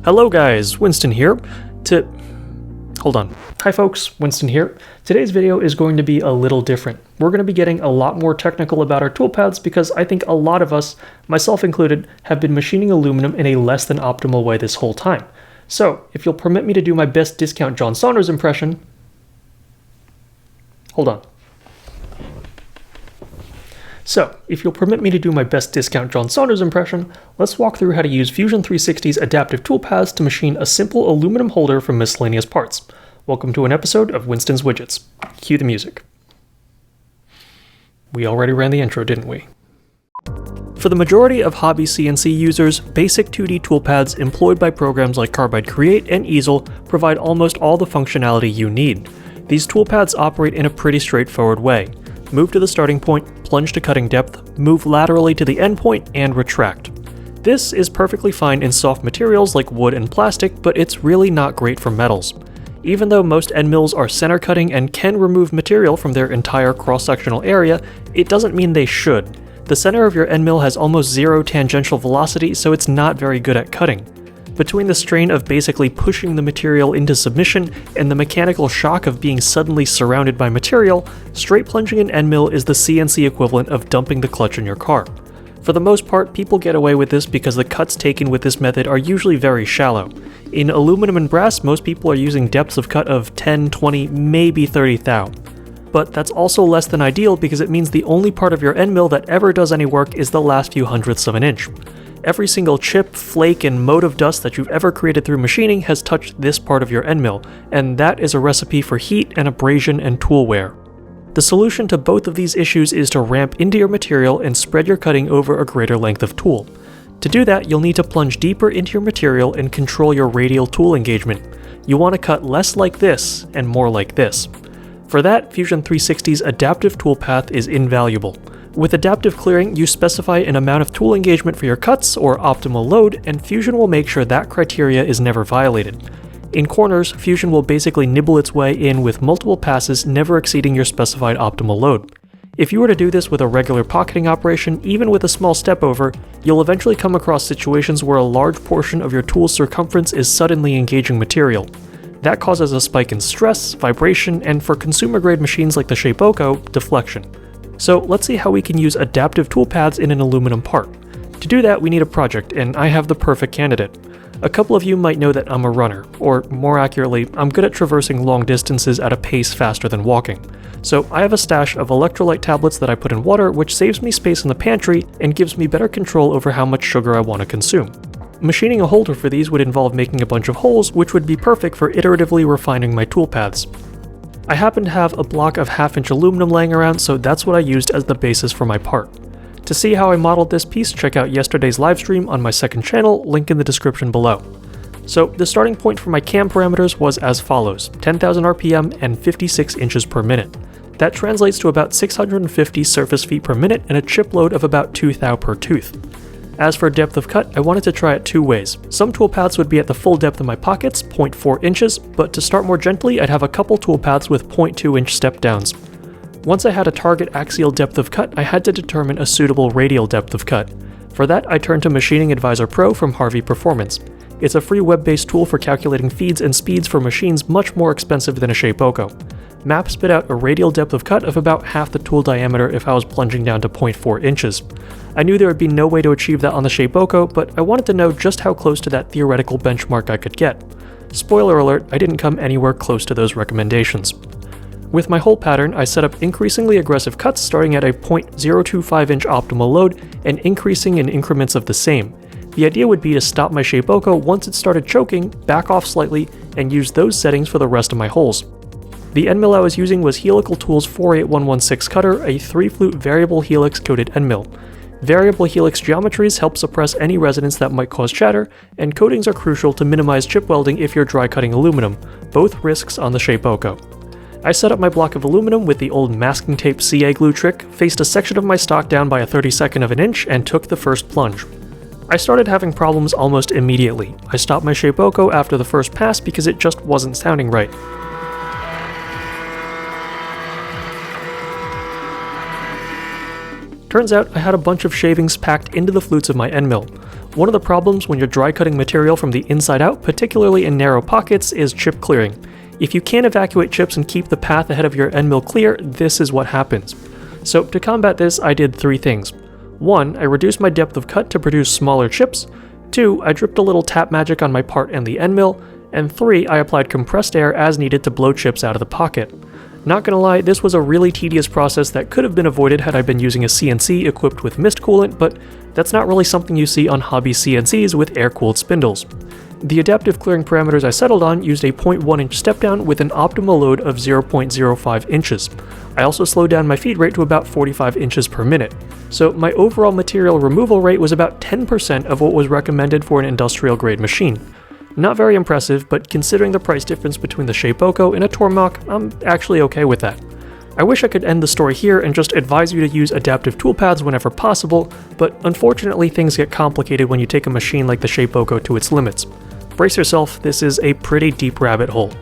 Hello guys, Winston here. Hold on. Hi folks, Winston here. Today's video is going to be a little different. We're going to be getting a lot more technical about our toolpaths because I think a lot of us, myself included, have been machining aluminum in a less than optimal way this whole time. So, if you'll permit me to do my best discount John Saunders impression... Hold on. So, if you'll permit me to do my best discount John Saunders impression, let's walk through how to use Fusion 360's adaptive toolpaths to machine a simple aluminum holder from miscellaneous parts. Welcome to an episode of Winston's Widgets. Cue the music. We already ran the intro, didn't we? For the majority of hobby CNC users, basic 2D toolpaths employed by programs like Carbide Create and Easel provide almost all the functionality you need. These toolpaths operate in a pretty straightforward way. Move to the starting point, plunge to cutting depth, move laterally to the end point, and retract. This is perfectly fine in soft materials like wood and plastic, but it's really not great for metals. Even though most end mills are center cutting and can remove material from their entire cross-sectional area, it doesn't mean they should. The center of your end mill has almost zero tangential velocity, so it's not very good at cutting. Between the strain of basically pushing the material into submission and the mechanical shock of being suddenly surrounded by material, straight plunging an end mill is the CNC equivalent of dumping the clutch in your car. For the most part, people get away with this because the cuts taken with this method are usually very shallow. In aluminum and brass, most people are using depths of cut of 10, 20, maybe 30 thou. But that's also less than ideal because it means the only part of your end mill that ever does any work is the last few hundredths of an inch. Every single chip, flake, and mote of dust that you've ever created through machining has touched this part of your end mill, and that is a recipe for heat and abrasion and tool wear. The solution to both of these issues is to ramp into your material and spread your cutting over a greater length of tool. To do that, you'll need to plunge deeper into your material and control your radial tool engagement. You want to cut less like this and more like this. For that, Fusion 360's adaptive toolpath is invaluable. With adaptive clearing, you specify an amount of tool engagement for your cuts, or optimal load, and Fusion will make sure that criteria is never violated. In corners, Fusion will basically nibble its way in with multiple passes never exceeding your specified optimal load. If you were to do this with a regular pocketing operation, even with a small step over, you'll eventually come across situations where a large portion of your tool's circumference is suddenly engaging material. That causes a spike in stress, vibration, and for consumer-grade machines like the Shapeoko, deflection. So let's see how we can use adaptive toolpaths in an aluminum part. To do that, we need a project, and I have the perfect candidate. A couple of you might know that I'm a runner, or more accurately, I'm good at traversing long distances at a pace faster than walking. So I have a stash of electrolyte tablets that I put in water, which saves me space in the pantry and gives me better control over how much sugar I want to consume. Machining a holder for these would involve making a bunch of holes, which would be perfect for iteratively refining my toolpaths. I happen to have a block of 1/2 inch aluminum laying around, so that's what I used as the basis for my part. To see how I modeled this piece, check out yesterday's livestream on my second channel, link in the description below. So the starting point for my cam parameters was as follows: 10,000 RPM and 56 inches per minute. That translates to about 650 surface feet per minute and a chip load of about 2 thou per tooth. As for depth of cut, I wanted to try it two ways. Some toolpaths would be at the full depth of my pockets, 0.4 inches, but to start more gently, I'd have a couple toolpaths with 0.2 inch step downs. Once I had a target axial depth of cut, I had to determine a suitable radial depth of cut. For that, I turned to Machining Advisor Pro from Harvey Performance. It's a free web-based tool for calculating feeds and speeds for machines much more expensive than a Shapeoko. Map spit out a radial depth of cut of about half the tool diameter if I was plunging down to 0.4 inches. I knew there would be no way to achieve that on the Shapeoko, but I wanted to know just how close to that theoretical benchmark I could get. Spoiler alert, I didn't come anywhere close to those recommendations. With my hole pattern, I set up increasingly aggressive cuts starting at a 0.025 inch optimal load and increasing in increments of the same. The idea would be to stop my Shapeoko once it started choking, back off slightly, and use those settings for the rest of my holes. The end mill I was using was Helical Tools 48116 cutter, a 3-flute variable helix coated end mill. Variable helix geometries help suppress any resonance that might cause chatter, and coatings are crucial to minimize chip welding if you're dry cutting aluminum, both risks on the Shapeoko. I set up my block of aluminum with the old masking tape CA glue trick, faced a section of my stock down by a 32nd of an inch, and took the first plunge. I started having problems almost immediately. I stopped my Shapeoko after the first pass because it just wasn't sounding right. Turns out I had a bunch of shavings packed into the flutes of my end mill. One of the problems when you're dry cutting material from the inside out, particularly in narrow pockets, is chip clearing. If you can't evacuate chips and keep the path ahead of your end mill clear, this is what happens. So to combat this, I did 3 things. 1, I reduced my depth of cut to produce smaller chips. 2, I dripped a little tap magic on my part and the end mill. And 3, I applied compressed air as needed to blow chips out of the pocket. Not gonna lie, this was a really tedious process that could have been avoided had I been using a CNC equipped with mist coolant, but that's not really something you see on hobby CNCs with air-cooled spindles. The adaptive clearing parameters I settled on used a 0.1 inch step down with an optimal load of 0.05 inches. I also slowed down my feed rate to about 45 inches per minute. So my overall material removal rate was about 10% of what was recommended for an industrial grade machine. Not very impressive, but considering the price difference between the Shapeoko and a Tormach, I'm actually okay with that. I wish I could end the story here and just advise you to use adaptive toolpaths whenever possible, but unfortunately things get complicated when you take a machine like the Shapeoko to its limits. Brace yourself, this is a pretty deep rabbit hole.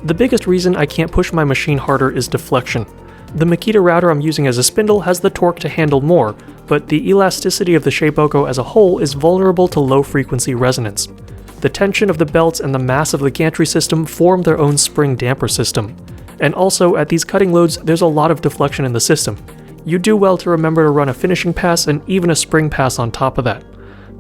The biggest reason I can't push my machine harder is deflection. The Makita router I'm using as a spindle has the torque to handle more, but the elasticity of the Shapeoko as a whole is vulnerable to low frequency resonance. The tension of the belts and the mass of the gantry system form their own spring damper system. And also, at these cutting loads, there's a lot of deflection in the system. You do well to remember to run a finishing pass and even a spring pass on top of that.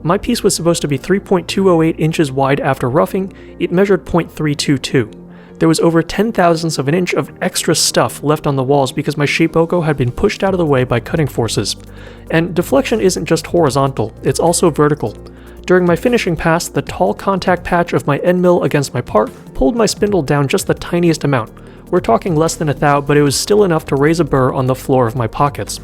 My piece was supposed to be 3.208 inches wide after roughing, it measured 0.322. There was over 10,000ths of an inch of extra stuff left on the walls because my Shapeoko had been pushed out of the way by cutting forces. And deflection isn't just horizontal, it's also vertical. During my finishing pass, the tall contact patch of my end mill against my part pulled my spindle down just the tiniest amount. We're talking less than a thou, but it was still enough to raise a burr on the floor of my pockets.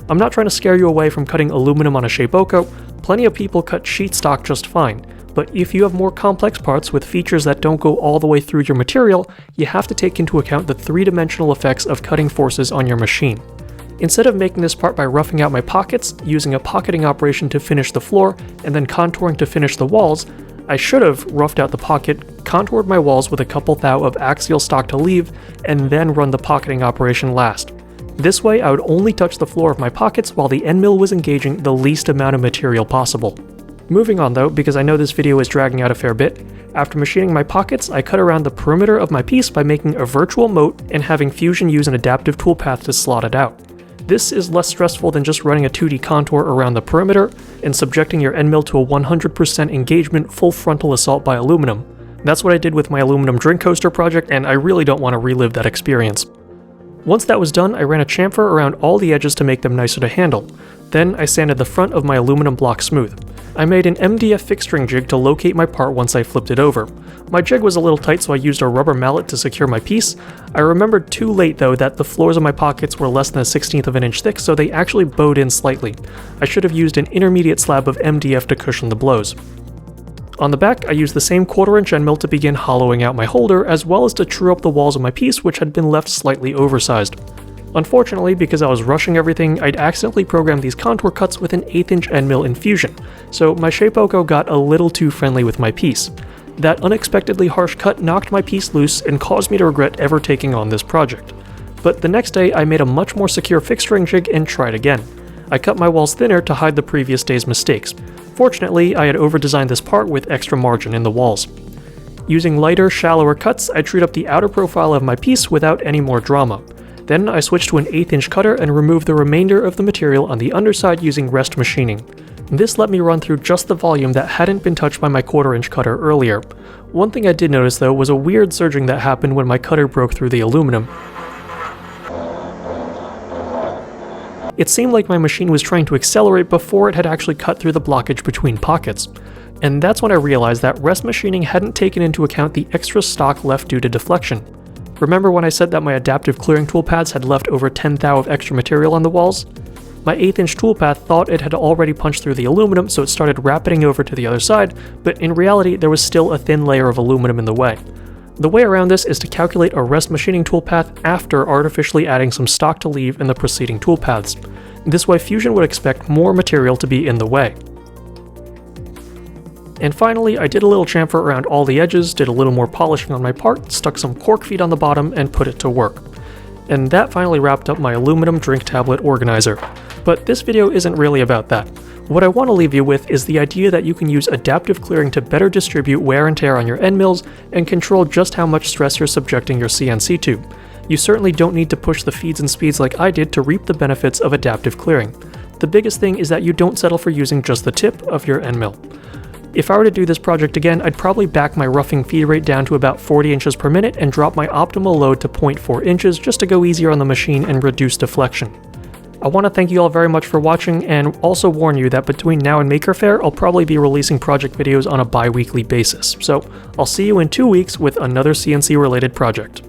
I'm not trying to scare you away from cutting aluminum on a Shapeoko, plenty of people cut sheet stock just fine, but if you have more complex parts with features that don't go all the way through your material, you have to take into account the 3-dimensional effects of cutting forces on your machine. Instead of making this part by roughing out my pockets, using a pocketing operation to finish the floor, and then contouring to finish the walls, I should have roughed out the pocket, contoured my walls with a couple thou of axial stock to leave, and then run the pocketing operation last. This way I would only touch the floor of my pockets while the end mill was engaging the least amount of material possible. Moving on though, because I know this video is dragging out a fair bit, after machining my pockets, I cut around the perimeter of my piece by making a virtual moat and having Fusion use an adaptive toolpath to slot it out. This is less stressful than just running a 2D contour around the perimeter and subjecting your end mill to a 100% engagement full frontal assault by aluminum. That's what I did with my aluminum drink coaster project, and I really don't want to relive that experience. Once that was done, I ran a chamfer around all the edges to make them nicer to handle. Then I sanded the front of my aluminum block smooth. I made an MDF fixed string jig to locate my part once I flipped it over. My jig was a little tight, so I used a rubber mallet to secure my piece. I remembered too late though that the floors of my pockets were less than a 1/16 of an inch thick, so they actually bowed in slightly. I should have used an intermediate slab of MDF to cushion the blows. On the back, I used the same 1/4 inch end mill to begin hollowing out my holder, as well as to true up the walls of my piece, which had been left slightly oversized. Unfortunately, because I was rushing everything, I'd accidentally programmed these contour cuts with an 1/8 inch end mill in Fusion, so my Shapeoko got a little too friendly with my piece. That unexpectedly harsh cut knocked my piece loose and caused me to regret ever taking on this project. But the next day, I made a much more secure fixed string jig and tried again. I cut my walls thinner to hide the previous day's mistakes. Fortunately, I had over-designed this part with extra margin in the walls. Using lighter, shallower cuts, I trued up the outer profile of my piece without any more drama. Then I switched to an 1/8 inch cutter and removed the remainder of the material on the underside using rest machining. This let me run through just the volume that hadn't been touched by my 1/4 inch cutter earlier. One thing I did notice though was a weird surging that happened when my cutter broke through the aluminum. It seemed like my machine was trying to accelerate before it had actually cut through the blockage between pockets. And that's when I realized that rest machining hadn't taken into account the extra stock left due to deflection. Remember when I said that my adaptive clearing toolpaths had left over 10 thou of extra material on the walls? My 1/8 inch toolpath thought it had already punched through the aluminum, so it started rapiding over to the other side, but in reality there was still a thin layer of aluminum in the way. The way around this is to calculate a rest machining toolpath after artificially adding some stock to leave in the preceding toolpaths. This way Fusion would expect more material to be in the way. And finally, I did a little chamfer around all the edges, did a little more polishing on my part, stuck some cork feet on the bottom, and put it to work. And that finally wrapped up my aluminum drink tablet organizer. But this video isn't really about that. What I want to leave you with is the idea that you can use adaptive clearing to better distribute wear and tear on your end mills and control just how much stress you're subjecting your CNC to. You certainly don't need to push the feeds and speeds like I did to reap the benefits of adaptive clearing. The biggest thing is that you don't settle for using just the tip of your end mill. If I were to do this project again, I'd probably back my roughing feed rate down to about 40 inches per minute and drop my optimal load to 0.4 inches just to go easier on the machine and reduce deflection. I want to thank you all very much for watching and also warn you that between now and Maker Faire, I'll probably be releasing project videos on a bi-weekly basis. So I'll see you in 2 weeks with another CNC related project.